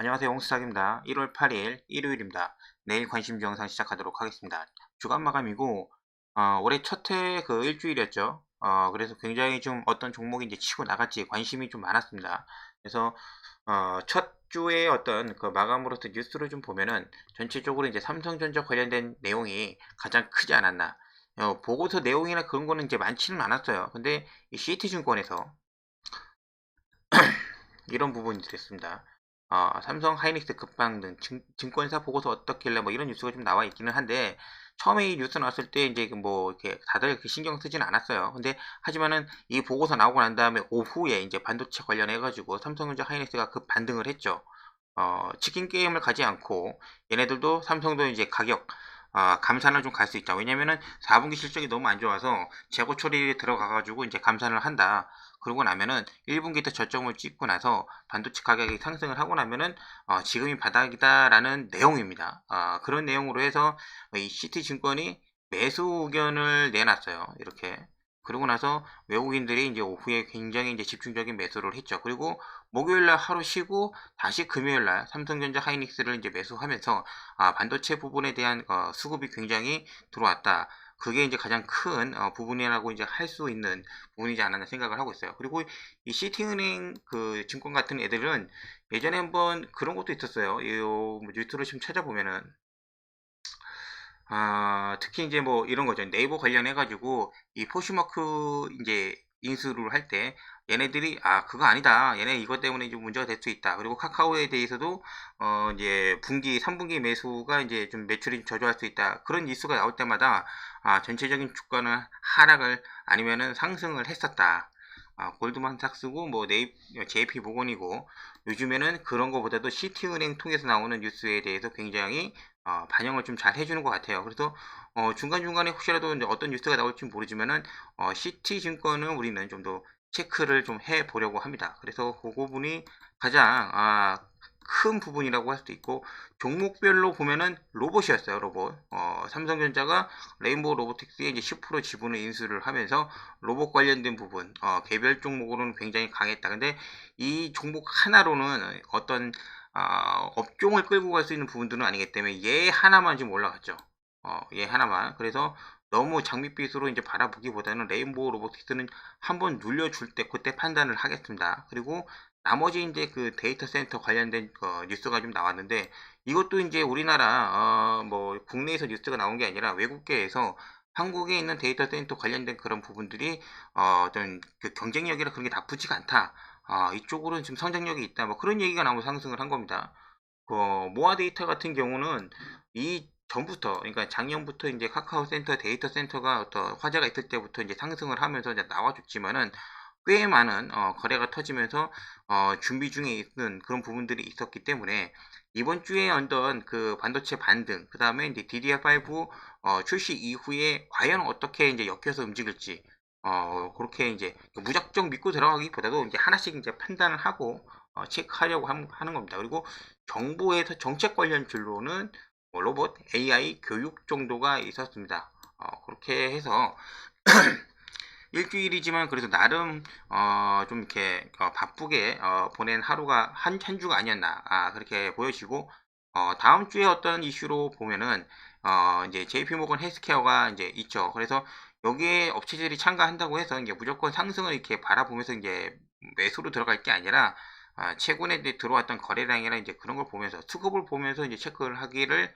안녕하세요. 홍수탁입니다. 1월 8일 일요일입니다. 내일 관심주 영상 시작하도록 하겠습니다. 주간 마감이고 올해 첫 해 그 일주일이었죠. 그래서 굉장히 좀 어떤 종목이 이제 치고 나갈지 관심이 좀 많았습니다. 그래서 첫 주에 어떤 그 마감으로서 뉴스를 좀 보면은 전체적으로 이제 삼성전자 관련된 내용이 가장 크지 않았나. 보고서 내용이나 그런 거는 이제 많지는 않았어요. 근데 이 CT증권에서 이런 부분이 됐습니다. 삼성 하이닉스 급방 등 증권사 보고서 어떻길래 뭐 이런 뉴스가 좀 나와 있기는 한데 처음에 이 뉴스 나왔을 때 이제 뭐 이렇게 다들 신경 쓰진 않았어요. 근데 하지만은 이 보고서 나오고 난 다음에 오후에 이제 반도체 관련해 가지고 삼성전자 하이닉스가 급 반등을 했죠. 치킨 게임을 가지 않고 얘네들도 삼성도 이제 가격 감산을 좀 갈 수 있다. 왜냐면은 4분기 실적이 너무 안 좋아서 재고 처리에 들어가 가지고 이제 감산을 한다. 그러고 나면은 1분기 때 저점을 찍고 나서 반도체 가격이 상승을 하고 나면은 지금이 바닥이다라는 내용입니다. 그런 내용으로 해서 이 시티증권이 매수 의견을 내놨어요. 이렇게. 그러고 나서 외국인들이 이제 오후에 굉장히 이제 집중적인 매수를 했죠. 그리고 목요일 날 하루 쉬고 다시 금요일 날 삼성전자 하이닉스를 이제 매수하면서 반도체 부분에 대한 수급이 굉장히 들어왔다. 그게 이제 가장 큰 부분이라고 이제 할 수 있는 부분이지 않았나 생각을 하고 있어요. 그리고 이 시티은행 그 증권 같은 애들은 예전에 한번 그런 것도 있었어요. 뭐 뉴스를 좀 찾아보면은 특히 이제 뭐 이런 거죠. 네이버 관련해 가지고 이 포슈마크 이제 인수를 할 때 얘네들이 그거 아니다. 얘네 이것 때문에 좀 문제가 될 수 있다. 그리고 카카오에 대해서도 이제 분기 3분기 매수가 이제 좀 매출이 저조할 수 있다. 그런 뉴스가 나올 때마다 전체적인 주가는 하락을 아니면은 상승을 했었다. 골드만삭스고 뭐 JP 모건이고 요즘에는 그런 거보다도 시티은행 통해서 나오는 뉴스에 대해서 굉장히 반영을 좀 잘 해주는 것 같아요. 그래서 중간중간에 혹시라도 이제 어떤 뉴스가 나올지 모르지만은 시티증권은 우리는 좀 더 체크를 좀 해보려고 합니다. 그래서 그 부분이 가장 큰 부분이라고 할 수도 있고 종목별로 보면은 로봇이었어요. 로봇. 삼성전자가 레인보우 로보틱스에 이제 10% 지분을 인수를 하면서 로봇 관련된 부분 개별 종목으로는 굉장히 강했다. 근데 이 종목 하나로는 어떤 업종을 끌고 갈 수 있는 부분들은 아니기 때문에 얘 하나만 지금 올라갔죠. 얘 하나만. 그래서 너무 장밋빛으로 이제 바라보기보다는 레인보우 로보틱스는 한번 눌려줄 때 그때 판단을 하겠습니다. 그리고 나머지 이제 그 데이터 센터 관련된 뉴스가 좀 나왔는데 이것도 이제 우리나라 뭐 국내에서 뉴스가 나온 게 아니라 외국계에서 한국에 있는 데이터 센터 관련된 그런 부분들이 어떤 그 경쟁력이라 그런 게 나쁘지가 않다. 이쪽으로는 지금 성장력이 있다. 뭐 그런 얘기가 나오면 상승을 한 겁니다. 모아 데이터 같은 경우는 이 전부터, 그러니까 작년부터 이제 카카오 센터, 데이터 센터가 어떤 화제가 있을 때부터 이제 상승을 하면서 이제 나와줬지만은 꽤 많은 거래가 터지면서 준비 중에 있는 그런 부분들이 있었기 때문에 이번 주에 어떤 그 반도체 반등, 그 다음에 이제 DDR5 출시 이후에 과연 어떻게 이제 엮여서 움직일지 그렇게 이제 무작정 믿고 들어가기보다도 이제 하나씩 이제 판단을 하고 체크하려고 하는 겁니다. 그리고 정부에서 정책 관련 진로는 뭐 로봇, AI, 교육 정도가 있었습니다. 그렇게 해서 일주일이지만 그래도 나름 좀 이렇게 바쁘게 보낸 하루가 한 주가 아니었나 그렇게 보여지고 다음 주에 어떤 이슈로 보면은 이제 JP모건 헬스케어가 이제 있죠. 그래서 여기에 업체들이 참가한다고 해서 이제 무조건 상승을 이렇게 바라보면서 이제 매수로 들어갈 게 아니라 최근에 이제 들어왔던 거래량이나 이제 그런 걸 보면서 수급을 보면서 이제 체크를 하기를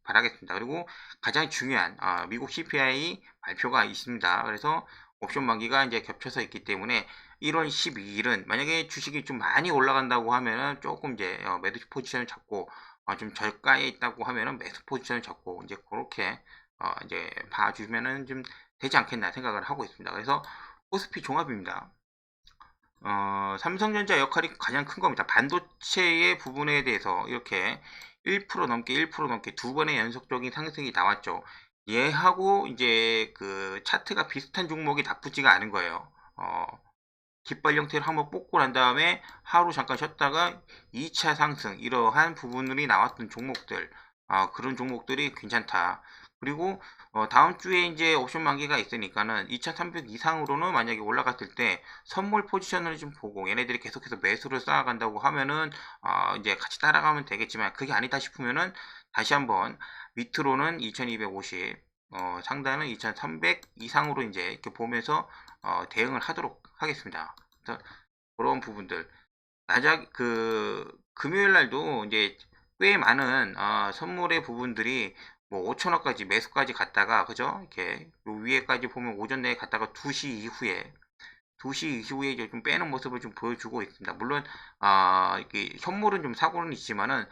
바라겠습니다. 그리고 가장 중요한 미국 CPI 발표가 있습니다. 그래서 옵션 만기가 이제 겹쳐서 있기 때문에 1월 12일은 만약에 주식이 좀 많이 올라간다고 하면은 조금 이제 매도 포지션을 잡고 좀 저가에 있다고 하면은 매수 포지션을 잡고 이제 그렇게 이제 봐주면은 좀 되지 않겠나 생각을 하고 있습니다. 그래서 코스피 종합입니다. 삼성전자 역할이 가장 큰 겁니다. 반도체의 부분에 대해서 이렇게 1% 넘게 1% 넘게 두 번의 연속적인 상승이 나왔죠. 얘하고 이제 그 차트가 비슷한 종목이 나쁘지가 않은 거예요. 깃발 형태를 한번 뽑고 난 다음에 하루 잠깐 쉬었다가 2차 상승 이러한 부분들이 나왔던 종목들 그런 종목들이 괜찮다. 그리고 다음 주에 이제 옵션 만기가 있으니까는 2,300 이상으로는 만약에 올라갔을 때 선물 포지션을 좀 보고 얘네들이 계속해서 매수를 쌓아간다고 하면은 이제 같이 따라가면 되겠지만 그게 아니다 싶으면은 다시 한번 밑으로는 2,250 상단은 2,300 이상으로 이제 이렇게 보면서 대응을 하도록 하겠습니다. 그래서 그런 부분들 금요일 날도 이제 꽤 많은 선물의 부분들이 뭐 5천원까지 매수까지 갔다가 그죠? 이렇게 요 위에까지 보면 오전 내에 갔다가 2시 이후에 이제 좀 빼는 모습을 좀 보여주고 있습니다. 물론 이게 현물은 좀 사고는 있지만은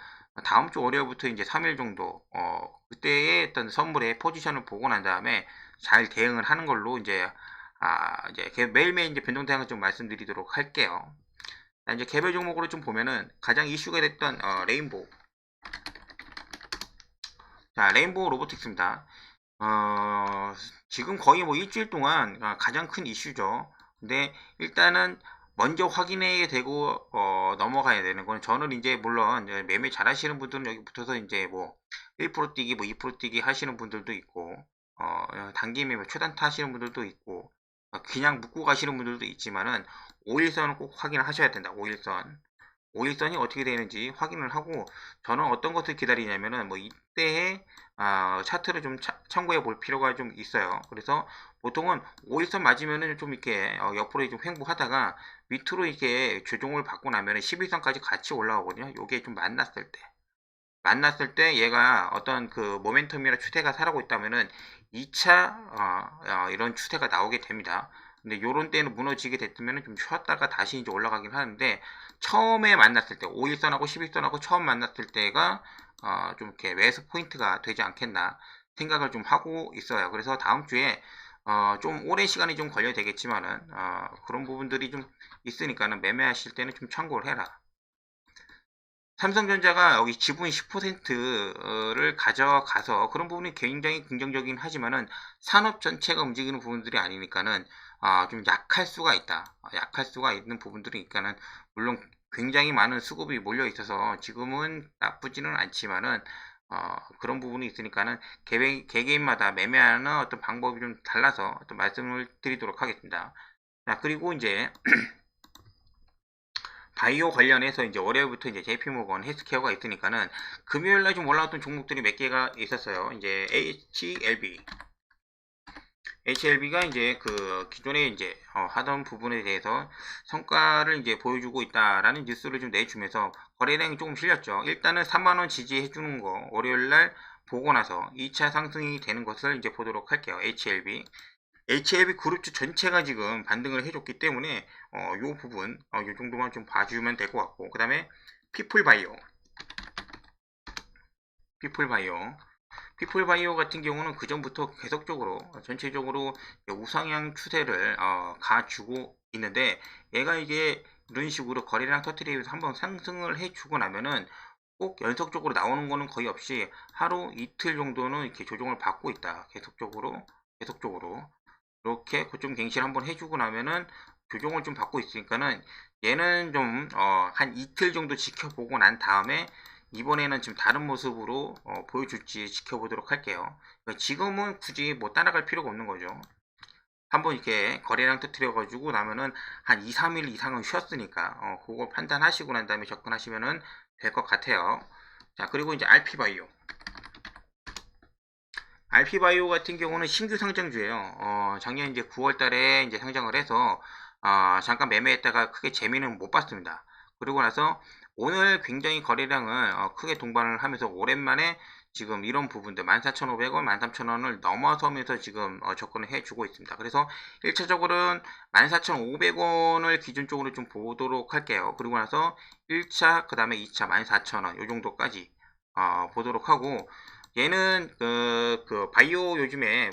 다음 주 월요일부터 이제 3일 정도 그때의 어떤 선물의 포지션을 보고 난 다음에 잘 대응을 하는 걸로 이제 매일매일 이제 변동 대응을 좀 말씀드리도록 할게요. 이제 개별 종목으로 좀 보면은 가장 이슈가 됐던 레인보우. 자, 레인보우 로보틱스입니다. 지금 거의 뭐 일주일 동안 가장 큰 이슈죠. 근데 일단은 먼저 확인해야 되고 넘어가야 되는 건 저는 이제 물론 이제 매매 잘 하시는 분들은 여기 붙어서 이제 뭐 1% 뛰기 뭐 2% 뛰기 하시는 분들도 있고 단기 매매 초단타 하시는 분들도 있고 그냥 묶고 가시는 분들도 있지만은 5일선은 꼭 확인을 하셔야 된다. 5일선. 5일선이 어떻게 되는지 확인을 하고 저는 어떤 것을 기다리냐면은 뭐 이때의 차트를 좀 참고해 볼 필요가 좀 있어요. 그래서 보통은 5일선 맞으면은 좀 이렇게 옆으로 좀 횡보하다가 밑으로 이렇게 조정을 받고 나면은 11선까지 같이 올라오거든요. 요게 좀 만났을 때 얘가 어떤 그 모멘텀이나 추세가 살아고 있다면은 2차 이런 추세가 나오게 됩니다. 근데 요런 때는 무너지게 됐으면 좀 쉬었다가 다시 이제 올라가긴 하는데 처음에 만났을 때 5일선하고 11선하고 처음 만났을 때가 좀 이렇게 매수 포인트가 되지 않겠나 생각을 좀 하고 있어요. 그래서 다음 주에 좀 오랜 시간이 좀 걸려야 되겠지만은 그런 부분들이 좀 있으니까는 매매하실 때는 좀 참고를 해라. 삼성전자가 여기 지분 10%를 가져가서 그런 부분이 굉장히 긍정적이긴 하지만은 산업 전체가 움직이는 부분들이 아니니까는 좀 약할 수가 있다. 약할 수가 있는 부분들이니까는 물론 굉장히 많은 수급이 몰려 있어서 지금은 나쁘지는 않지만은 그런 부분이 있으니까는 개개인마다 매매하는 어떤 방법이 좀 달라서 어떤 말씀을 드리도록 하겠습니다. 자, 그리고 이제 바이오 관련해서 이제 월요일부터 이제 JP모건 헬스케어가 있으니까는 금요일날 좀 올라왔던 종목들이 몇 개가 있었어요. 이제 HLB가 이제 그 기존에 이제 하던 부분에 대해서 성과를 이제 보여주고 있다라는 뉴스를 좀 내주면서 거래량이 조금 실렸죠. 일단은 3만원 지지해 주는 거 월요일날 보고 나서 2차 상승이 되는 것을 이제 보도록 할게요. HLB 그룹주 전체가 지금 반등을 해줬기 때문에 요 부분 요 정도만 좀 봐주면 될 것 같고 그 다음에 피플바이오 피플바이오 같은 경우는 그 전부터 계속적으로 전체적으로 우상향 추세를 가주고 있는데 얘가 이게 이런 식으로 거래량 터트리면서 한번 상승을 해주고 나면은 꼭 연속적으로 나오는 거는 거의 없이 하루 이틀 정도는 이렇게 조정을 받고 있다. 계속적으로 이렇게 고점 갱신 한번 해주고 나면은 조정을 좀 받고 있으니까는 얘는 좀 한 이틀 정도 지켜보고 난 다음에 이번에는 지금 다른 모습으로 보여줄지 지켜보도록 할게요. 그러니까 지금은 굳이 뭐 따라갈 필요가 없는 거죠. 한번 이렇게 거래량 터트려 가지고 나면은 한 2, 3일 이상은 쉬었으니까 그걸 판단하시고 난 다음에 접근하시면은 될 것 같아요. 자, 그리고 이제 RP바이오 같은 경우는 신규 상장주예요. 작년 이제 9월 달에 이제 상장을 해서 잠깐 매매했다가 크게 재미는 못 봤습니다. 그리고 나서 오늘 굉장히 거래량을 크게 동반을 하면서 오랜만에 지금 이런 부분들 14,500원, 13,000원을 넘어서면서 지금 접근을 해주고 있습니다. 그래서 1차적으로는 14,500원을 기준적으로 좀 보도록 할게요. 그리고 나서 1차, 그 다음에 2차 14,000원 요 정도까지 보도록 하고 얘는 그 바이오 요즘에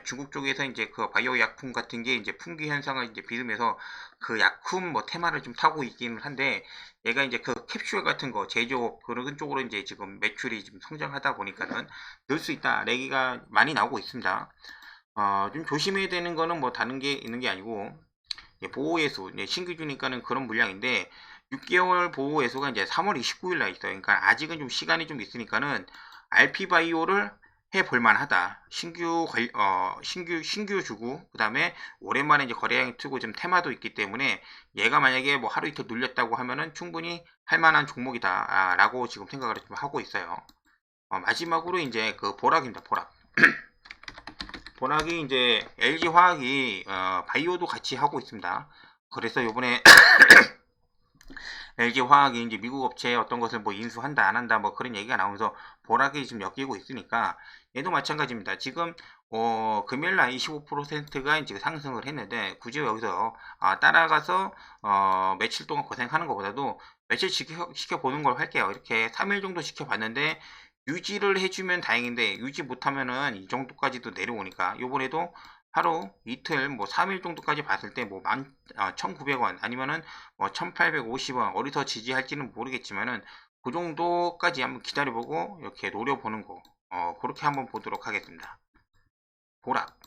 중국 쪽에서 이제 그 바이오 약품 같은 게 이제 품귀 현상을 이제 빚으면서 그 약품 뭐 테마를 좀 타고 있기는 한데 얘가 이제 그 캡슐 같은 거 제조업 그런 쪽으로 이제 지금 매출이 좀 성장하다 보니까는 늘 수 있다 얘기가 많이 나오고 있습니다. 좀 조심해야 되는 거는 뭐 다른 게 있는 게 아니고 보호예수 신규주니까는 그런 물량인데 6개월 보호예수가 이제 3월 29일 날 있어요. 그러니까 아직은 좀 시간이 좀 있으니까는 RP바이오를 해볼 만하다. 신규 주고, 그 다음에 오랜만에 이제 거래량이 트고 좀 테마도 있기 때문에 얘가 만약에 뭐 하루 이틀 눌렸다고 하면은 충분히 할 만한 종목이다. 라고 지금 생각을 좀 하고 있어요. 마지막으로 이제 그 보락입니다. 보락. 보락이 이제 LG 화학이 바이오도 같이 하고 있습니다. 그래서 요번에 LG 화학이 이제 미국 업체에 어떤 것을 뭐 인수한다 안 한다 뭐 그런 얘기가 나오면서 보락이 지금 엮이고 있으니까 얘도 마찬가지입니다. 지금 금요일날 25%가 이제 상승을 했는데 굳이 여기서 따라가서 며칠 동안 고생하는 것보다도 며칠 시켜보는 걸 할게요. 이렇게 3일 정도 시켜봤는데 유지를 해주면 다행인데 유지 못하면은 이 정도까지도 내려오니까 요번에도 하루 이틀 뭐 3일 정도까지 봤을 때 뭐 1,900원 아니면은 뭐 1,850원 어디서 지지할지는 모르겠지만은 그 정도까지 한번 기다려보고 이렇게 노려보는 거 그렇게 한번 보도록 하겠습니다. 보락.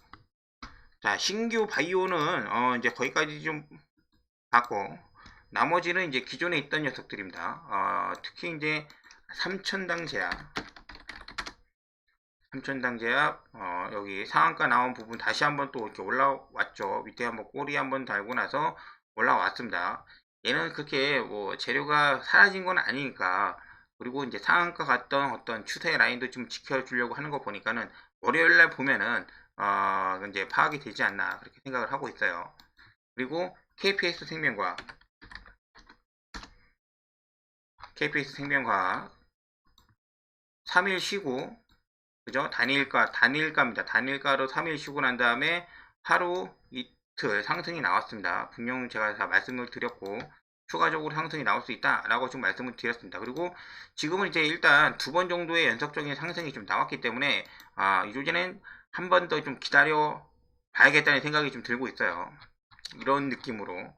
자, 신규 바이오는 이제 거기까지 좀 봤고 나머지는 이제 기존에 있던 녀석들입니다. 특히 이제 삼천당제약 여기 상한가 나온 부분 다시 한번 또 이렇게 올라왔죠. 밑에 한번 꼬리 한번 달고 나서 올라왔습니다. 얘는 그렇게 뭐 재료가 사라진 건 아니니까 그리고 이제 상한가 갔던 어떤 추세 라인도 좀 지켜주려고 하는 거 보니까는 월요일날 보면은 이제 파악이 되지 않나 그렇게 생각을 하고 있어요. 그리고 KPS 생명과학 3일 쉬고 그죠? 단일가입니다. 단일가로 3일 쉬고 난 다음에 하루 이틀 상승이 나왔습니다. 분명 제가 다 말씀을 드렸고 추가적으로 상승이 나올 수 있다라고 좀 말씀을 드렸습니다. 그리고 지금은 이제 일단 두 번 정도의 연속적인 상승이 좀 나왔기 때문에 이조제는 한 번 더 좀 기다려 봐야겠다는 생각이 좀 들고 있어요. 이런 느낌으로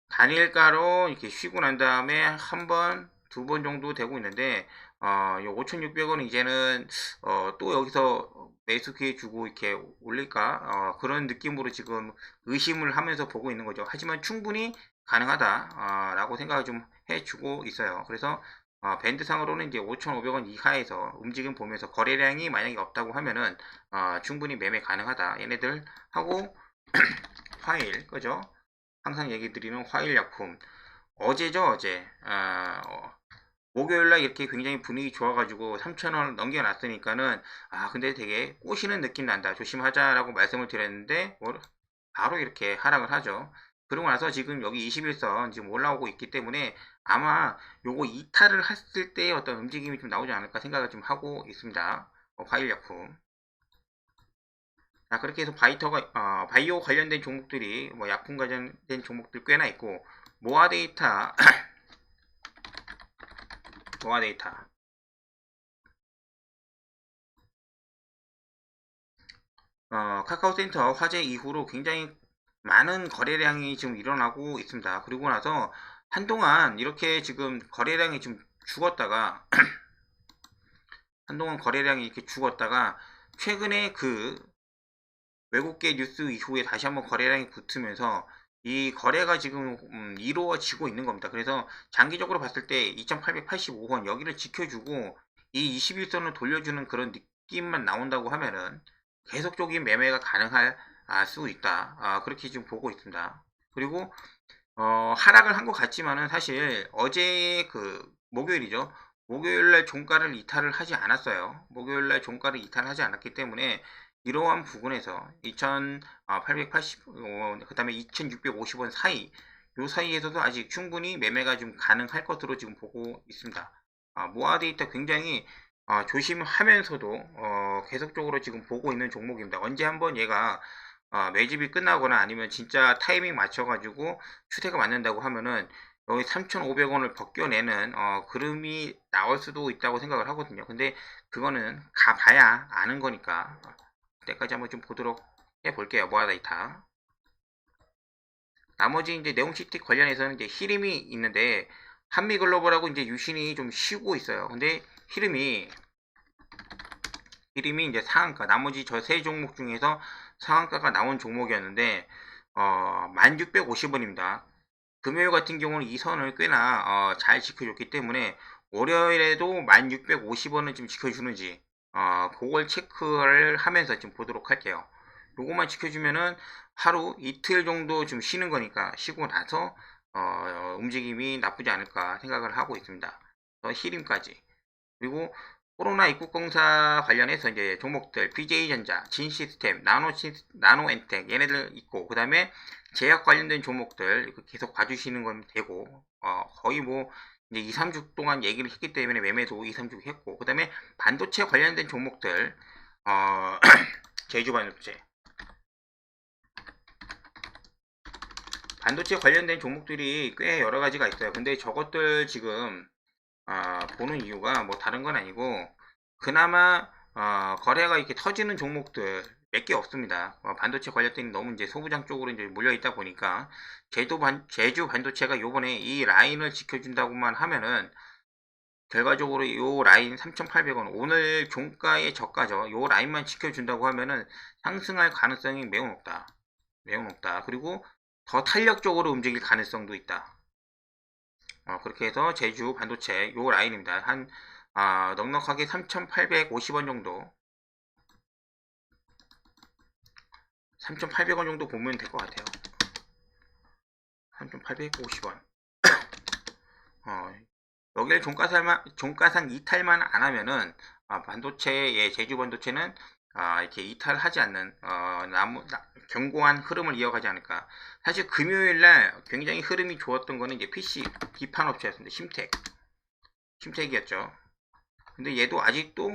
단일가로 이렇게 쉬고 난 다음에 한 번, 두 번 정도 되고 있는데, 5,600원 이제는, 또 여기서 매수 기회 주고 이렇게 올릴까? 그런 느낌으로 지금 의심을 하면서 보고 있는 거죠. 하지만 충분히 가능하다, 라고 생각을 좀 해주고 있어요. 그래서, 밴드상으로는 이제 5,500원 이하에서 움직임 보면서 거래량이 만약에 없다고 하면은, 충분히 매매 가능하다. 얘네들 하고, 화일, 그죠? 항상 얘기 드리는 화일약품 어제죠 어제 목요일날 이렇게 굉장히 분위기 좋아가지고 3,000원 넘겨놨으니까는 근데 되게 꼬시는 느낌 난다 조심하자라고 말씀을 드렸는데 바로 이렇게 하락을 하죠. 그러고 나서 지금 여기 21선 지금 올라오고 있기 때문에 아마 요거 이탈을 했을 때 어떤 움직임이 좀 나오지 않을까 생각을 좀 하고 있습니다. 화일약품. 그렇게 해서 바이오 관련된 종목들이 뭐 약품 관련된 종목들 꽤나 있고 모아데이터 모아데이터 카카오센터 화재 이후로 굉장히 많은 거래량이 지금 일어나고 있습니다. 그리고 나서 한동안 이렇게 지금 거래량이 좀 죽었다가 한동안 거래량이 이렇게 죽었다가 최근에 그 외국계 뉴스 이후에 다시 한번 거래량이 붙으면서 이 거래가 지금 이루어지고 있는 겁니다. 그래서 장기적으로 봤을 때 2885원 여기를 지켜주고 이 21선을 돌려주는 그런 느낌만 나온다고 하면은 계속적인 매매가 가능할 수 있다. 그렇게 지금 보고 있습니다. 그리고 하락을 한 것 같지만은 사실 어제 그 목요일이죠. 목요일날 종가를 이탈을 하지 않았어요. 목요일날 종가를 이탈하지 않았기 때문에 이러한 부분에서 2,880원, 그 다음에 2,650원 사이, 요 사이에서도 아직 충분히 매매가 좀 가능할 것으로 지금 보고 있습니다. 모아 데이터 굉장히 조심하면서도 계속적으로 지금 보고 있는 종목입니다. 언제 한번 얘가 매집이 끝나거나 아니면 진짜 타이밍 맞춰가지고 추세가 맞는다고 하면은 여기 3,500원을 벗겨내는 그림이 나올 수도 있다고 생각을 하거든요. 근데 그거는 가봐야 아는 거니까 그때까지 한번 좀 보도록 해볼게요. 모아데이터. 나머지 이제 네옴시티 관련해서는 이제 히림이 있는데 한미글로벌하고 이제 유신이 좀 쉬고 있어요. 근데 히림이 이제 상한가 나머지 저 세 종목 중에서 상한가가 나온 종목이었는데 1650원입니다. 금요일 같은 경우는 이 선을 꽤나 잘 지켜줬기 때문에 월요일에도 1650원을 좀 지켜주는지 그걸 체크를 하면서 좀 보도록 할게요. 요것만 지켜주면은 하루 이틀 정도 좀 쉬는 거니까 쉬고 나서 움직임이 나쁘지 않을까 생각을 하고 있습니다. 히림까지. 그리고 코로나 입국 공사 관련해서 이제 종목들 BJ전자, 진시스템, 나노엔텍 얘네들 있고, 그 다음에 제약 관련된 종목들 계속 봐주시는 건 되고, 거의 뭐 이제 2, 3주 동안 얘기를 했기 때문에 매매도 2, 3주 했고, 그 다음에 반도체 관련된 종목들, 제주 반도체 관련된 종목들이 꽤 여러 가지가 있어요. 근데 저것들 지금 보는 이유가 뭐 다른 건 아니고, 그나마 거래가 이렇게 터지는 종목들 몇 개 없습니다. 반도체 관련된 너무 이제 소부장 쪽으로 이제 몰려 있다 보니까 제주 반도체가 요번에 이 라인을 지켜준다고만 하면은 결과적으로 요 라인 3,800원 오늘 종가의 저가죠. 요 라인만 지켜준다고 하면은 상승할 가능성이 매우 높다. 매우 높다. 그리고 더 탄력적으로 움직일 가능성도 있다. 그렇게 해서 제주 반도체 요 라인입니다. 한 넉넉하게 3,850원 정도 3,800원 정도 보면 될 것 같아요. 3,850원 여기를 종가상 이탈만 안 하면은 반도체의 제주 반도체는 이렇게 이탈하지 않는 견고한 흐름을 이어가지 않을까. 사실 금요일날 굉장히 흐름이 좋았던 거는 이제 PC 기판 업체였습니다. 심텍이었죠. 근데 얘도 아직도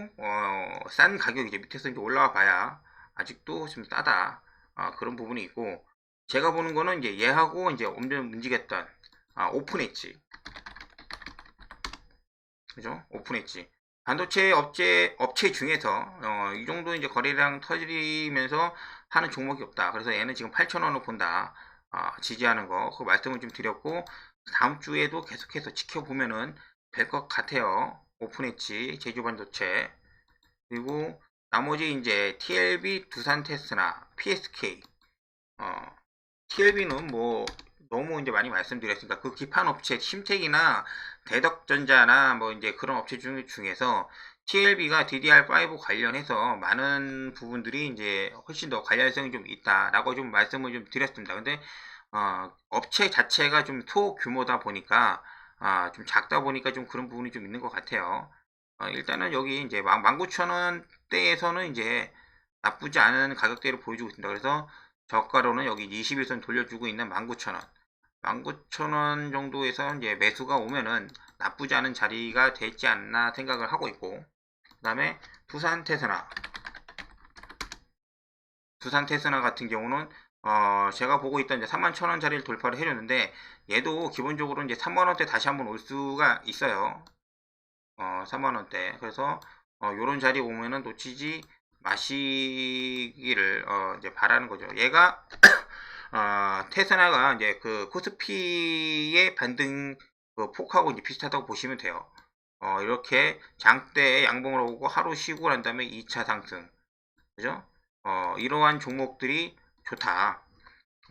싼 가격이죠. 밑에서 이제 올라와 봐야 아직도 좀 싸다. 그런 부분이 있고, 제가 보는 거는 이제 얘하고 이제 엄청 움직였던 오픈엣지, 그죠? 오픈엣지 반도체 업체 중에서 이 정도 이제 거래량 터지면서 하는 종목이 없다. 그래서 얘는 지금 8,000원을 본다. 지지하는 거 그 말씀을 좀 드렸고, 다음 주에도 계속해서 지켜보면은 될 것 같아요. 오픈엣지, 제주 반도체, 그리고 나머지 이제 TLB, 두산테스나, PSK. TLB는 뭐 너무 이제 많이 말씀드렸으니까 그 기판 업체 심텍이나 대덕전자나 뭐 이제 그런 업체 중에서 TLB가 DDR5 관련해서 많은 부분들이 이제 훨씬 더 관련성이 좀 있다라고 좀 말씀을 좀 드렸습니다. 근데 업체 자체가 좀 소규모다 보니까 좀 작다 보니까 좀 그런 부분이 좀 있는 것 같아요. 일단은 여기 이제 19,000원대에서는 이제 나쁘지 않은 가격대를 보여주고 있습니다. 그래서 저가로는 여기 21선 돌려주고 있는 19,000원. 19,000원 정도에서 이제 매수가 오면은 나쁘지 않은 자리가 되지 않나 생각을 하고 있고, 그 다음에 두산 테스나 같은 경우는 제가 보고 있던 이제 31,000원 자리를 돌파를 해줬는데, 얘도 기본적으로 이제 3만원대 다시 한번 올 수가 있어요. 3만원대. 그래서 요런 자리 오면은 놓치지 마시기를 이제 바라는 거죠. 얘가 테스나가 이제 그 코스피의 반등 그 폭하고 이제 비슷하다고 보시면 돼요. 이렇게 장대에 양봉을 오고 하루 쉬고 난 다음에 2차 상승, 그죠? 이러한 종목들이 좋다.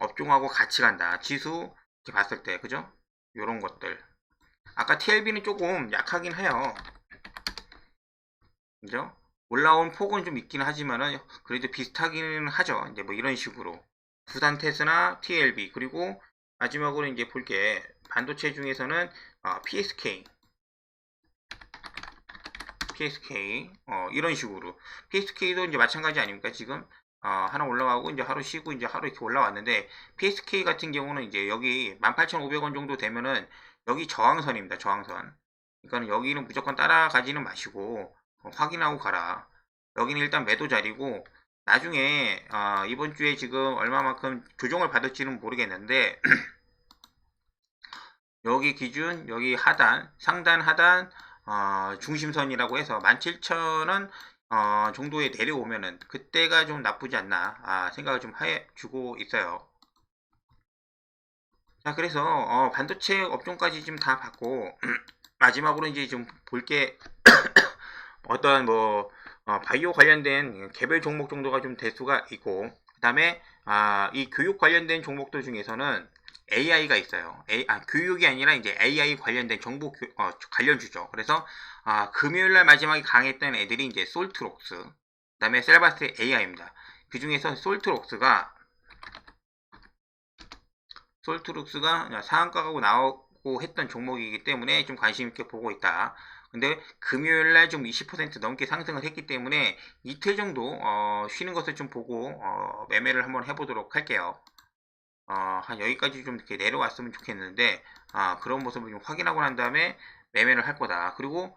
업종하고 같이 간다. 지수 이렇게 봤을 때, 그죠? 요런 것들. 아까 TLB는 조금 약하긴 해요. 그죠? 올라온 폭은 좀 있긴 하지만은 그래도 비슷하기는 하죠. 이제 뭐 이런 식으로 두산테스나 TLB, 그리고 마지막으로 이제 볼게 반도체 중에서는 PSK 이런 식으로 PSK도 이제 마찬가지 아닙니까? 지금 하나 올라가고 이제 하루 쉬고 이제 하루 이렇게 올라왔는데, PSK 같은 경우는 이제 여기 18,500원 정도 되면은 여기 저항선입니다. 저항선. 그러니까 여기는 무조건 따라가지는 마시고 확인하고 가라. 여기는 일단 매도 자리고, 나중에 이번 주에 지금 얼마만큼 조정을 받을지는 모르겠는데 여기 기준, 여기 하단, 상단 하단 중심선이라고 해서 17,000원 정도에 내려오면은 그때가 좀 나쁘지 않나 생각을 좀 해주고 있어요. 자, 그래서 반도체 업종까지 좀 다 봤고 마지막으로 이제 좀 볼게 어떤 뭐 바이오 관련된 개별 종목 정도가 좀 될 수가 있고, 그 다음에 이 교육 관련된 종목들 중에서는 AI가 있어요. 교육이 아니라 이제 AI 관련된 정보 관련주죠. 그래서 금요일 날 마지막에 강했던 애들이 이제 솔트록스, 그다음에 셀바스 AI입니다. 그 중에서 솔트록스가 상한가가 나오고 했던 종목이기 때문에 좀 관심 있게 보고 있다. 근데 금요일 날 좀 20% 넘게 상승을 했기 때문에 이틀 정도 쉬는 것을 좀 보고 매매를 한번 해보도록 할게요. 한 여기까지 좀 이렇게 내려왔으면 좋겠는데 그런 모습을 좀 확인하고 난 다음에 매매를 할 거다. 그리고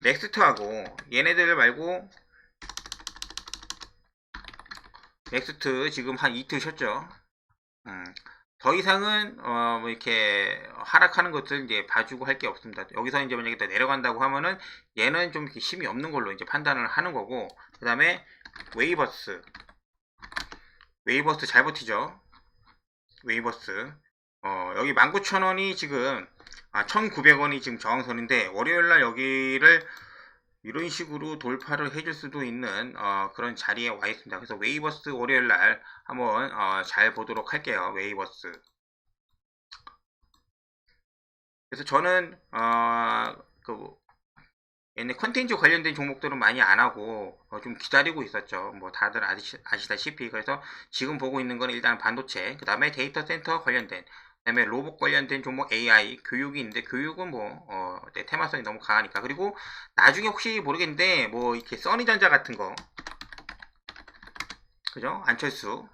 넥스트하고 얘네들 말고 넥스트 지금 한 이틀 쉬었죠. 더 이상은 뭐 이렇게 하락하는 것들 이제 봐주고 할 게 없습니다. 여기서 이제 만약에 또 내려간다고 하면은 얘는 좀 힘이 없는 걸로 이제 판단을 하는 거고, 그 다음에 웨이버스 잘 버티죠. 웨이버스 여기 19,000원이 지금 1,900원이 지금 저항선인데 월요일날 여기를 이런 식으로 돌파를 해줄 수도 있는 그런 자리에 와 있습니다. 그래서 웨이버스 월요일날 한번 잘 보도록 할게요. 웨이버스. 그래서 저는 얘네 컨텐츠 관련된 종목들은 많이 안 하고 좀 기다리고 있었죠. 뭐 다들 아시다시피. 그래서 지금 보고 있는 건 일단 반도체, 그 다음에 데이터 센터 관련된, 그 다음에 로봇 관련된 종목 AI, 교육이 있는데 교육은 뭐 테마성이 너무 강하니까. 그리고 나중에 혹시 모르겠는데 뭐 이렇게 써니전자 같은 거, 그죠? 안철수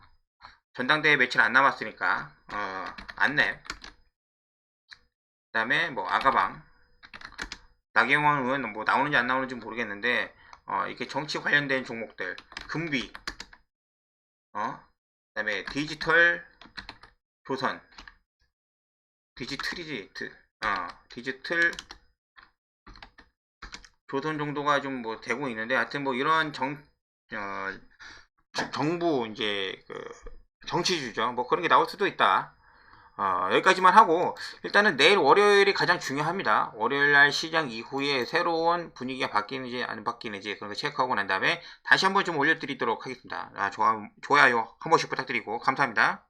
전당대회 며칠 안 남았으니까 안랩, 그 다음에 뭐 아가방, 나경원 의원 뭐 나오는지 안 나오는지 모르겠는데 이렇게 정치 관련된 종목들, 금비, 그다음에 디지털 조선, 디지털 조선 정도가 좀 뭐 되고 있는데, 하여튼 뭐 이런 정부 이제 정치주죠. 뭐 그런 게 나올 수도 있다. 여기까지만 하고 일단은 내일 월요일이 가장 중요합니다. 월요일날 시장 이후에 새로운 분위기가 바뀌는지 안 바뀌는지 그런 거 체크하고 난 다음에 다시 한번 좀 올려드리도록 하겠습니다. 좋아요 한 번씩 부탁드리고 감사합니다.